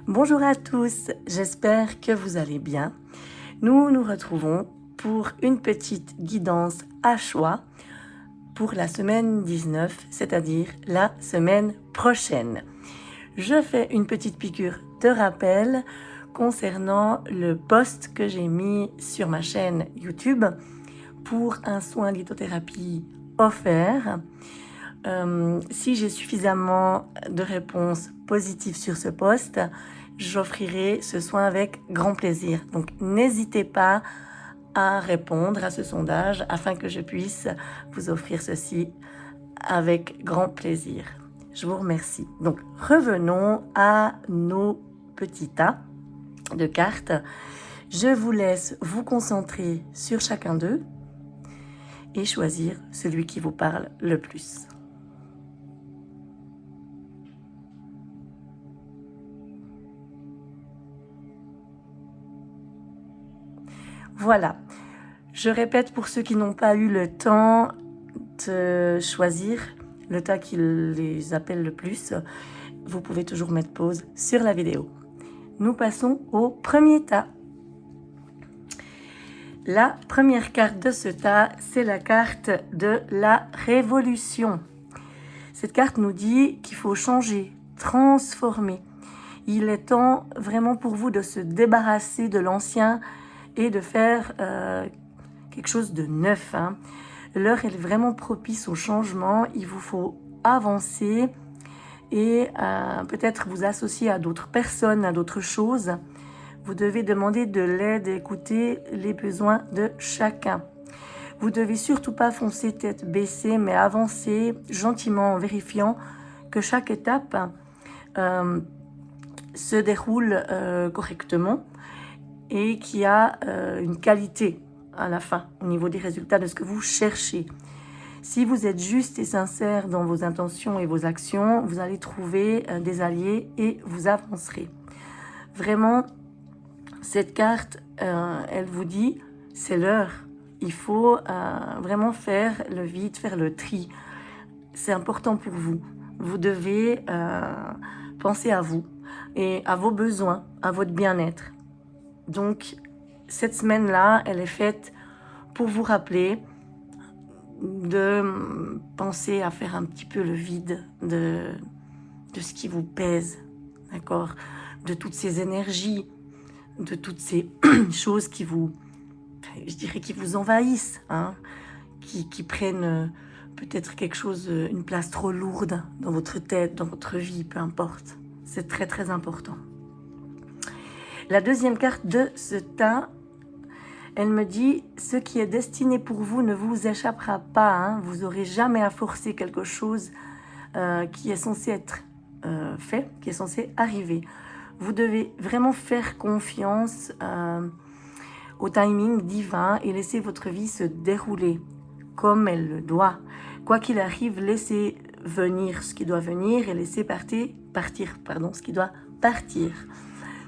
Bonjour à tous, j'espère que vous allez bien. Nous nous retrouvons pour une petite guidance à choix pour la semaine 19, c'est-à-dire la semaine prochaine. Je fais une petite piqûre de rappel concernant le post que j'ai mis sur ma chaîne YouTube pour un soin lithothérapie offert. Si j'ai suffisamment de réponses positives sur ce post, j'offrirai ce soin avec grand plaisir. Donc n'hésitez pas à répondre à ce sondage afin que je puisse vous offrir ceci avec grand plaisir. Je vous remercie. Donc revenons à nos petits tas de cartes. Je vous laisse vous concentrer sur chacun d'eux et choisir celui qui vous parle le plus. Voilà, je répète pour ceux qui n'ont pas eu le temps de choisir le tas qui les appelle le plus, vous pouvez toujours mettre pause sur la vidéo. Nous passons au premier tas. La première carte de ce tas, c'est la carte de la révolution. Cette carte nous dit qu'il faut changer, transformer. Il est temps vraiment pour vous de se débarrasser de l'ancien et de faire quelque chose de neuf. L'heure est vraiment propice au changement. Il vous faut avancer et peut-être vous associer à d'autres personnes, à d'autres choses. Vous devez demander de l'aide et écouter les besoins de chacun. Vous devez surtout pas foncer tête baissée, mais avancer gentiment en vérifiant que chaque étape se déroule correctement et qu'il y a une qualité à la fin au niveau des résultats de ce que vous cherchez. Si vous êtes juste et sincère dans vos intentions et vos actions, vous allez trouver des alliés et vous avancerez. Vraiment, cette carte, elle vous dit, c'est l'heure. Il faut vraiment faire le vide, faire le tri. C'est important pour vous. Vous devez penser à vous et à vos besoins, à votre bien-être. Donc, cette semaine-là, elle est faite pour vous rappeler de penser à faire un petit peu le vide de ce qui vous pèse, d'accord ? De toutes ces énergies, de toutes ces choses qui vous, je dirais, qui vous envahissent, qui prennent peut-être quelque chose, une place trop lourde dans votre tête, dans votre vie, peu importe. C'est très, très important. La deuxième carte de ce tas, elle me dit « Ce qui est destiné pour vous ne vous échappera pas. Vous n'aurez jamais à forcer quelque chose qui est censé être fait, qui est censé arriver. Vous devez vraiment faire confiance au timing divin et laisser votre vie se dérouler comme elle le doit. Quoi qu'il arrive, laissez venir ce qui doit venir et laissez partir ce qui doit partir. »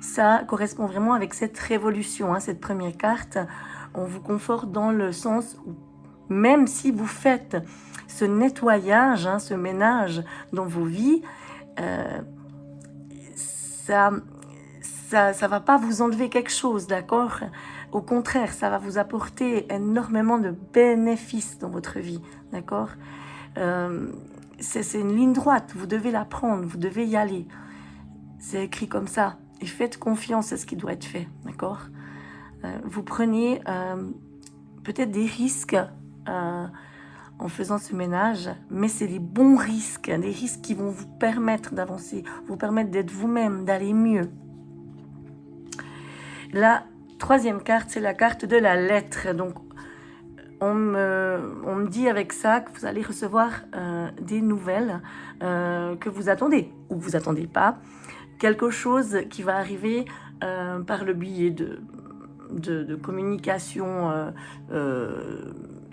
Ça correspond vraiment avec cette révolution, cette première carte. On vous conforte dans le sens où même si vous faites ce nettoyage, ce ménage dans vos vies, ça va pas vous enlever quelque chose, d'accord ? Au contraire, ça va vous apporter énormément de bénéfices dans votre vie, d'accord ? C'est une ligne droite, vous devez la prendre, vous devez y aller. C'est écrit comme ça. Et faites confiance à ce qui doit être fait, d'accord ? Vous prenez peut-être des risques en faisant ce ménage, mais c'est les bons risques, des risques qui vont vous permettre d'avancer, vous permettre d'être vous-même, d'aller mieux. La troisième carte, c'est la carte de la lettre. Donc, on me dit avec ça que vous allez recevoir des nouvelles que vous attendez ou que vous attendez pas. Quelque chose qui va arriver par le biais de communication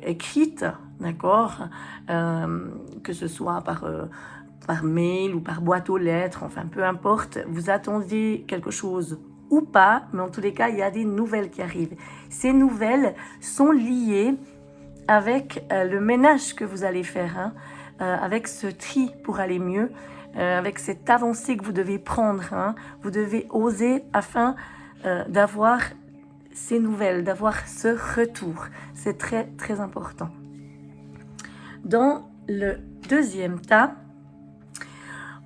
écrite, d'accord, que ce soit par mail ou par boîte aux lettres, enfin peu importe, vous attendez quelque chose ou pas, mais en tous les cas, il y a des nouvelles qui arrivent. Ces nouvelles sont liées avec le ménage que vous allez faire, avec ce tri pour aller mieux. avec cette avancée que vous devez prendre. Hein. Vous devez oser afin d'avoir ces nouvelles, d'avoir ce retour. C'est très, très important. Dans le deuxième tas,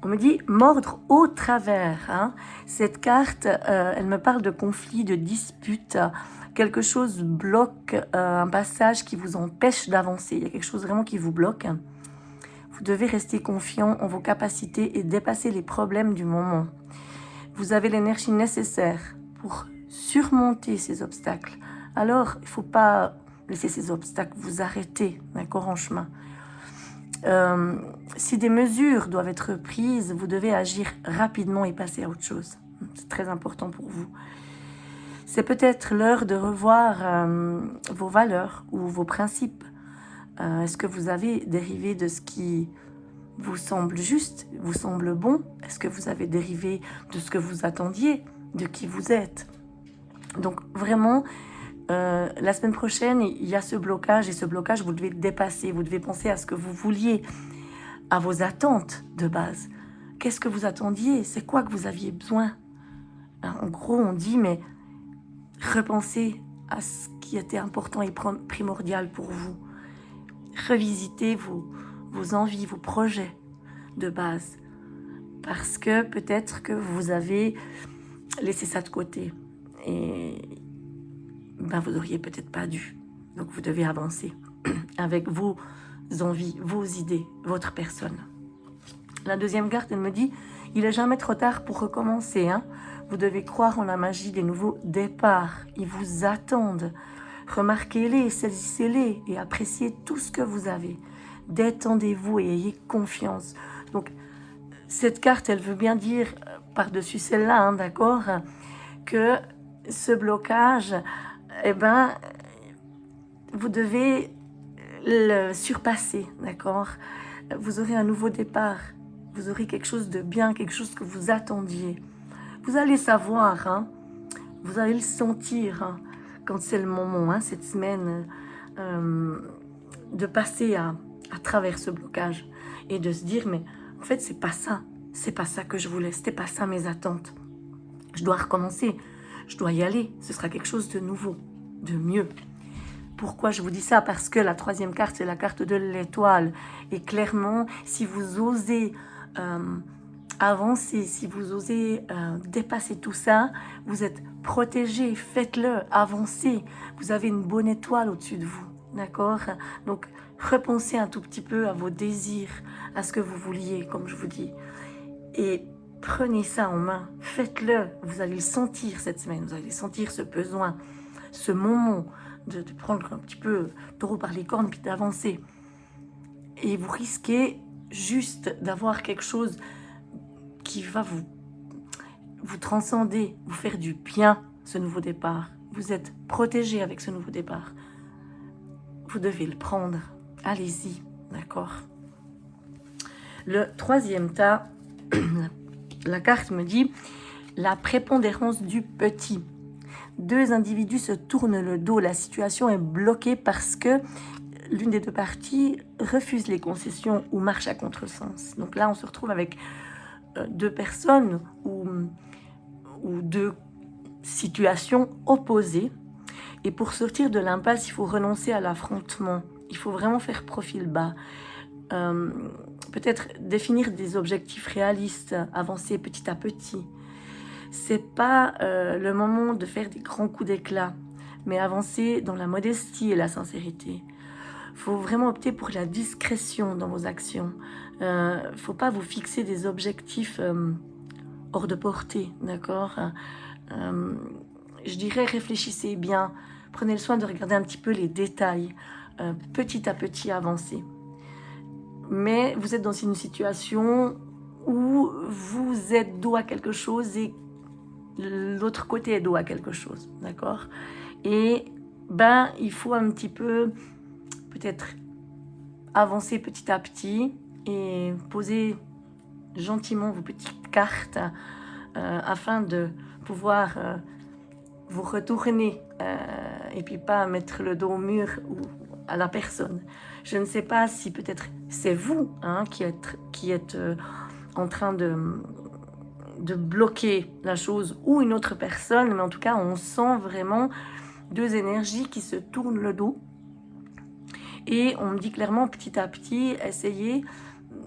on me dit mordre au travers. Hein. Cette carte, elle me parle de conflit, de dispute. Quelque chose bloque, un passage qui vous empêche d'avancer. Il y a quelque chose vraiment qui vous bloque. Vous devez rester confiant en vos capacités et dépasser les problèmes du moment. Vous avez l'énergie nécessaire pour surmonter ces obstacles. Alors, il ne faut pas laisser ces obstacles vous arrêter, d'accord, en chemin. Si des mesures doivent être prises, vous devez agir rapidement et passer à autre chose. C'est très important pour vous. C'est peut-être l'heure de revoir vos valeurs ou vos principes. Est-ce que vous avez dérivé de ce qui vous semble juste, vous semble bon? Est-ce que vous avez dérivé de ce que vous attendiez, de qui vous êtes? Donc vraiment, la semaine prochaine, il y a ce blocage, et ce blocage, vous devez le dépasser. Vous devez penser à ce que vous vouliez, à vos attentes de base. Qu'est-ce que vous attendiez? C'est quoi que vous aviez besoin? En gros, on dit, mais repensez à ce qui était important et primordial pour vous. Revisitez vos envies, vos projets de base. Parce que peut-être que vous avez laissé ça de côté. Et vous n'auriez peut-être pas dû. Donc vous devez avancer avec vos envies, vos idées, votre personne. La deuxième carte, elle me dit, il n'est jamais trop tard pour recommencer. Hein. Vous devez croire en la magie des nouveaux départs. Ils vous attendent. Remarquez-les, saisissez-les et appréciez tout ce que vous avez. Détendez-vous et ayez confiance. Donc, cette carte, elle veut bien dire, par-dessus celle-là, hein, d'accord, que ce blocage, vous devez le surpasser, d'accord? Vous aurez un nouveau départ. Vous aurez quelque chose de bien, quelque chose que vous attendiez. Vous allez savoir, hein, vous allez le sentir, hein, quand c'est le moment, hein, cette semaine, de passer à travers ce blocage et de se dire, mais en fait, c'est pas ça que je voulais, c'était pas ça mes attentes. Je dois recommencer, je dois y aller, ce sera quelque chose de nouveau, de mieux. Pourquoi je vous dis ça? Parce que la troisième carte, c'est la carte de l'étoile. Et clairement, si vous osez avancer, si vous osez dépasser tout ça, vous êtes protégé, faites-le, avancez. Vous avez une bonne étoile au-dessus de vous, d'accord? Donc, repensez un tout petit peu à vos désirs, à ce que vous vouliez, comme je vous dis. Et prenez ça en main, faites-le. Vous allez le sentir cette semaine, vous allez sentir ce besoin, ce moment de prendre un petit peu taureau par les cornes puis d'avancer. Et vous risquez juste d'avoir quelque chose qui va vous transcender, vous faire du bien, ce nouveau départ. Vous êtes protégé avec ce nouveau départ. Vous devez le prendre. Allez-y, d'accord? Le troisième tas, la carte me dit la prépondérance du petit. Deux individus se tournent le dos. La situation est bloquée parce que l'une des deux parties refuse les concessions ou marche à contresens. Donc là, on se retrouve avec deux personnes ou deux situations opposées. Et pour sortir de l'impasse, il faut renoncer à l'affrontement. Il faut vraiment faire profil bas. Peut-être définir des objectifs réalistes, avancer petit à petit. C'est pas le moment de faire des grands coups d'éclat, mais avancer dans la modestie et la sincérité. Il faut vraiment opter pour la discrétion dans vos actions. Faut pas vous fixer des objectifs hors de portée, d'accord? Je dirais réfléchissez bien, prenez le soin de regarder un petit peu les détails, petit à petit avancer. Mais vous êtes dans une situation où vous êtes dos à quelque chose et l'autre côté est dos à quelque chose, d'accord? Et il faut un petit peu peut-être avancer petit à petit et poser gentiment vos petites cartes afin de pouvoir vous retourner et puis pas mettre le dos au mur ou à la personne. Je ne sais pas si peut-être c'est vous qui êtes en train de bloquer la chose ou une autre personne, mais en tout cas, on sent vraiment deux énergies qui se tournent le dos. Et on me dit clairement, petit à petit, essayez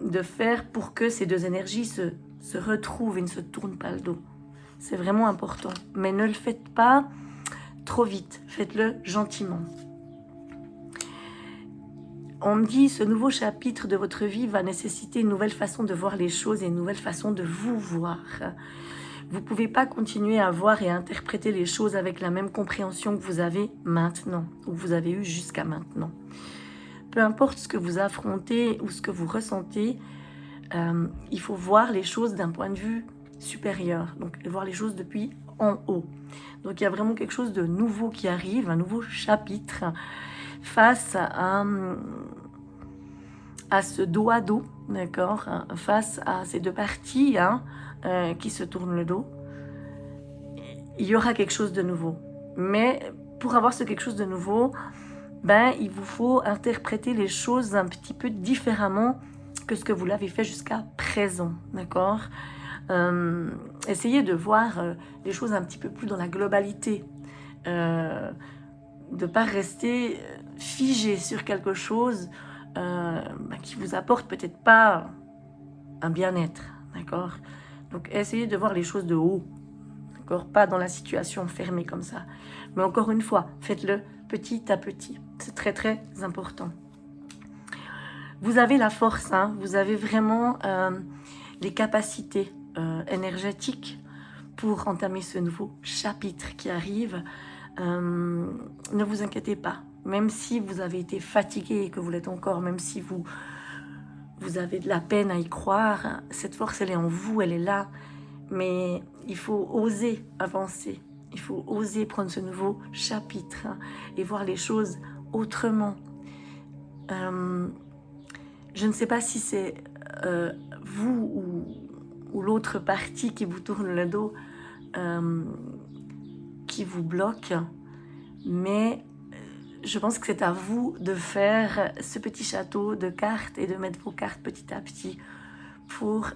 de faire pour que ces deux énergies se retrouvent et ne se tournent pas le dos. C'est vraiment important. Mais ne le faites pas trop vite. Faites-le gentiment. On me dit, ce nouveau chapitre de votre vie va nécessiter une nouvelle façon de voir les choses et une nouvelle façon de vous voir. Vous ne pouvez pas continuer à voir et à interpréter les choses avec la même compréhension que vous avez maintenant, ou que vous avez eu jusqu'à maintenant. Peu importe ce que vous affrontez ou ce que vous ressentez, il faut voir les choses d'un point de vue supérieur, donc voir les choses depuis en haut. Donc il y a vraiment quelque chose de nouveau qui arrive, un nouveau chapitre face à ce dos à dos, d'accord, face à ces deux parties qui se tournent le dos. Il y aura quelque chose de nouveau. Mais pour avoir ce quelque chose de nouveau, il vous faut interpréter les choses un petit peu différemment que ce que vous l'avez fait jusqu'à présent, d'accord. Essayez de voir les choses un petit peu plus dans la globalité, de ne pas rester figé sur quelque chose qui vous apporte peut-être pas un bien-être, d'accord. Donc essayez de voir les choses de haut, d'accord, pas dans la situation fermée comme ça. Mais encore une fois, faites-le petit à petit. C'est très très important. Vous avez la force, vous avez vraiment les capacités énergétiques pour entamer ce nouveau chapitre qui arrive. Ne vous inquiétez pas, même si vous avez été fatigué et que vous l'êtes encore, même si vous avez de la peine à y croire, cette force elle est en vous, elle est là, mais il faut oser avancer, il faut oser prendre ce nouveau chapitre et voir les choses autrement. Je ne sais pas si c'est vous ou l'autre partie qui vous tourne le dos qui vous bloque, mais je pense que c'est à vous de faire ce petit château de cartes et de mettre vos cartes petit à petit pour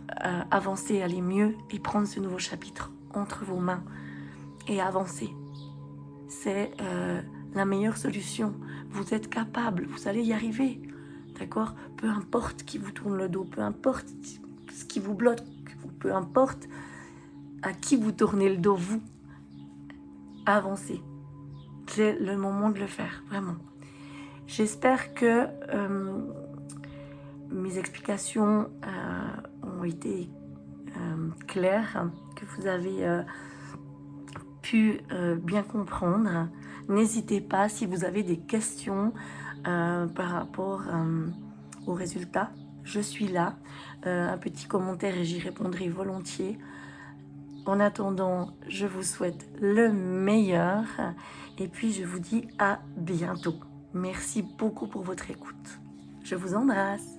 avancer, aller mieux et prendre ce nouveau chapitre entre vos mains et avancer. C'est la meilleure solution. Vous êtes capable, vous allez y arriver, d'accord? Peu importe qui vous tourne le dos, peu importe ce qui vous bloque, peu importe à qui vous tournez le dos, vous avancez. C'est le moment de le faire, vraiment. J'espère que mes explications ont été claires, que vous avez pu bien comprendre. N'hésitez pas si vous avez des questions par rapport aux résultats. Je suis là. Un petit commentaire et j'y répondrai volontiers. En attendant, je vous souhaite le meilleur et puis je vous dis à bientôt. Merci beaucoup pour votre écoute. Je vous embrasse.